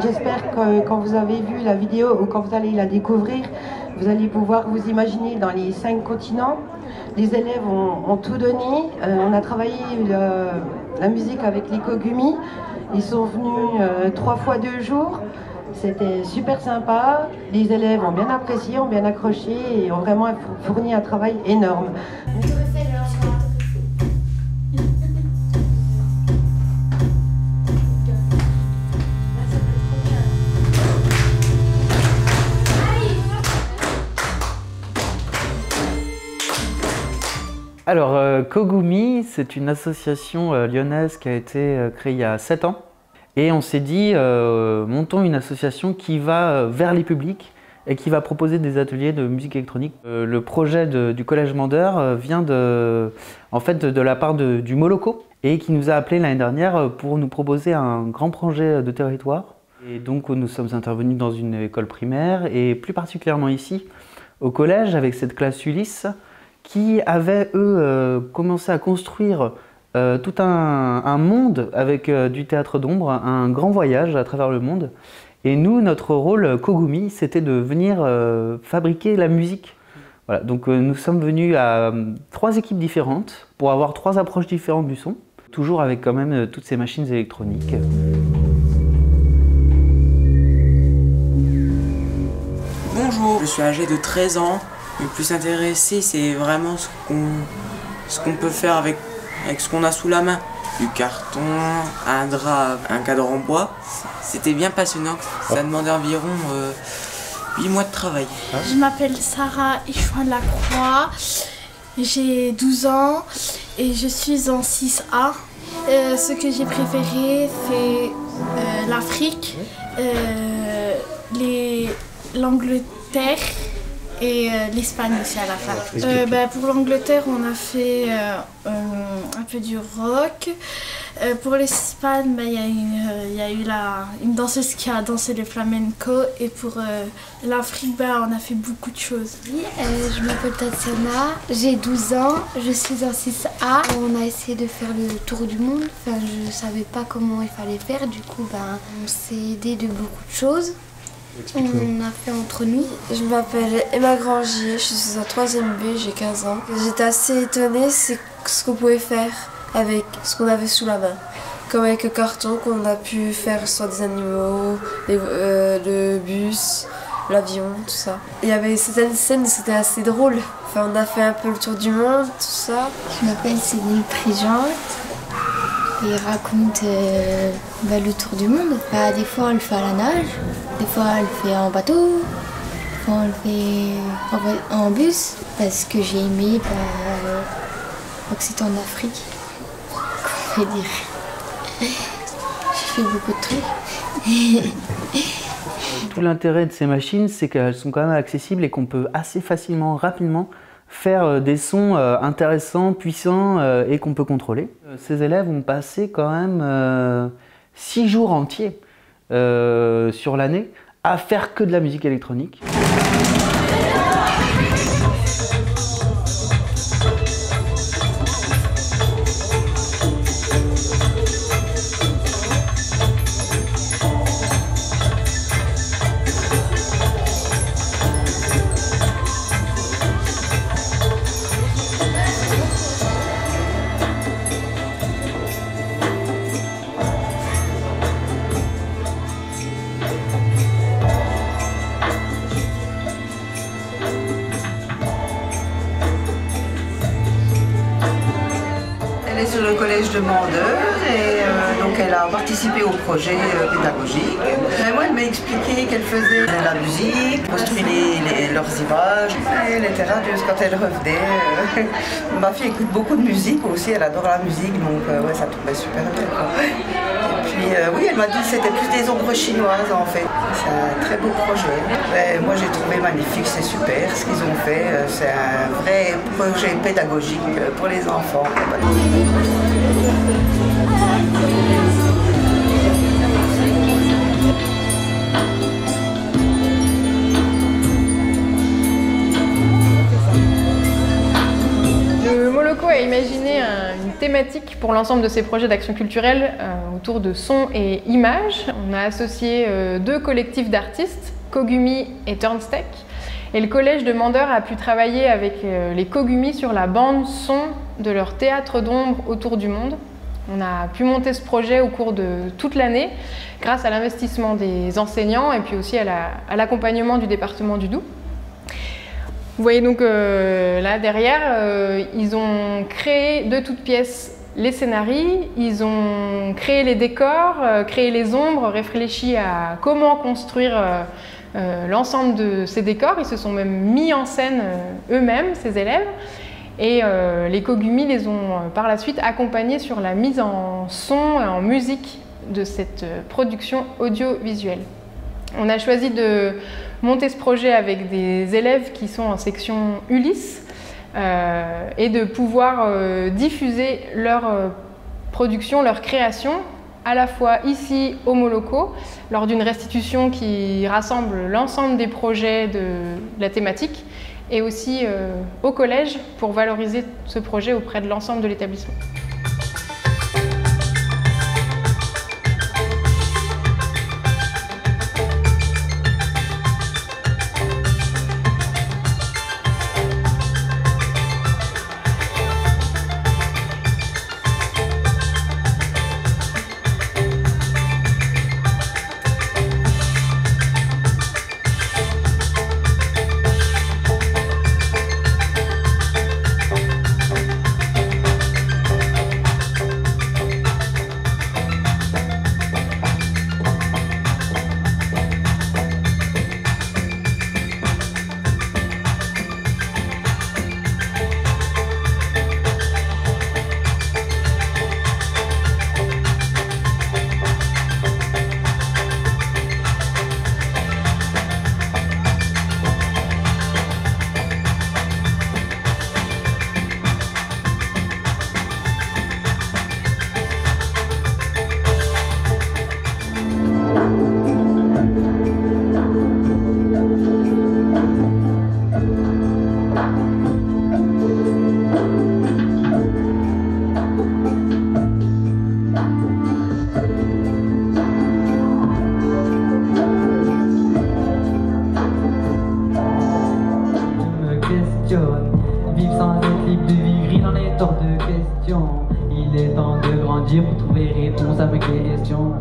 J'espère que quand vous avez vu la vidéo ou quand vous allez la découvrir, vous allez pouvoir vous imaginer dans les 5 continents. Les élèves ont tout donné. On a travaillé la musique avec les Kogumi. Ils sont venus 3 fois 2 jours. C'était super sympa. Les élèves ont bien apprécié, ont bien accroché et ont vraiment fourni un travail énorme. Alors, Kogumi, c'est une association lyonnaise qui a été créée il y a 7 ans. Et on s'est dit, montons une association qui va vers les publics et qui va proposer des ateliers de musique électronique. Le projet du Collège Mandeur vient en fait, de la part du Moloko et qui nous a appelés l'année dernière pour nous proposer un grand projet de territoire. Et donc, nous sommes intervenus dans une école primaire et plus particulièrement ici, au collège, avec cette classe Ulysse, qui avaient, eux, commencé à construire tout un monde avec du théâtre d'ombre, un grand voyage à travers le monde. Et nous, notre rôle, Kogumi, c'était de venir fabriquer la musique. Voilà, donc nous sommes venus à 3 équipes différentes pour avoir 3 approches différentes du son, toujours avec quand même toutes ces machines électroniques. Bonjour, je suis âgé de 13 ans. Le plus intéressé, c'est vraiment ce qu'on peut faire avec ce qu'on a sous la main. Du carton, un drap, un cadre en bois. C'était bien passionnant. Ça demandait environ 8 mois de travail. Je m'appelle Sarah Ichouane Lacroix. J'ai 12 ans et je suis en 6A. Ce que j'ai préféré, c'est l'Afrique, l'Angleterre et l'Espagne aussi à la fin. Pour l'Angleterre, on a fait un peu du rock. Pour l'Espagne, il y a eu une danseuse qui a dansé le flamenco. Et pour l'Afrique, on a fait beaucoup de choses. Oui, je m'appelle Tatiana, j'ai 12 ans, je suis en 6A. On a essayé de faire le tour du monde. Enfin, je ne savais pas comment il fallait faire. Du coup, on s'est aidé de beaucoup de choses. On a fait entre nous. Je m'appelle Emma Grangier, je suis en 3e B, j'ai 15 ans. J'étais assez étonnée, c'est ce qu'on pouvait faire avec ce qu'on avait sous la main. Comme avec le carton qu'on a pu faire soit des animaux, le bus, l'avion, tout ça. Il y avait certaines scènes où c'était assez drôle. Enfin, on a fait un peu le tour du monde, tout ça. Je m'appelle Céline Préjean. Il raconte le tour du monde. Des fois, on le fait à la nage, des fois, on le fait en bateau, des fois, on le fait en bus. Parce que j'ai aimé, que c'était en Afrique. Comment dire. J'ai fait beaucoup de trucs. Tout l'intérêt de ces machines, c'est qu'elles sont quand même accessibles et qu'on peut assez facilement, rapidement, faire des sons intéressants, puissants et qu'on peut contrôler. Ces élèves ont passé quand même 6 jours entiers sur l'année à faire que de la musique électronique. Elle est sur le collège de Mandeur et donc elle a participé au projet pédagogique. Et moi, elle m'a expliqué qu'elle faisait de la musique, construit leurs images. Et elle était radieuse quand elle revenait. Ma fille écoute beaucoup de musique aussi, elle adore la musique, donc ouais, ça tombait super bien. Et puis oui, elle m'a dit que c'était plus des ombres chinoises en fait. C'est un très beau projet. Et moi j'ai trouvé magnifique, c'est super ce qu'ils ont fait. C'est un vrai projet pédagogique pour les enfants. thématiques pour l'ensemble de ces projets d'action culturelle autour de son et images. On a associé 2 collectifs d'artistes, Kogumi et Turnstech. Et le collège de Mandeur a pu travailler avec les Kogumi sur la bande son de leur théâtre d'ombre autour du monde. On a pu monter ce projet au cours de toute l'année grâce à l'investissement des enseignants et puis aussi à l'accompagnement du département du Doubs. Vous voyez donc là derrière, ils ont créé de toutes pièces les scénarios, ils ont créé les décors, créé les ombres, réfléchi à comment construire l'ensemble de ces décors. Ils se sont même mis en scène eux-mêmes, ces élèves. Et les Kogumi les ont par la suite accompagnés sur la mise en son et en musique de cette production audiovisuelle. On a choisi de monter ce projet avec des élèves qui sont en section Ulysse et de pouvoir diffuser leur production, leur création, à la fois ici au Moloko, lors d'une restitution qui rassemble l'ensemble des projets de la thématique, et aussi au collège pour valoriser ce projet auprès de l'ensemble de l'établissement. Vivre sans être libre de vivre, il en est hors de question. Il est temps de grandir pour trouver réponse à mes questions.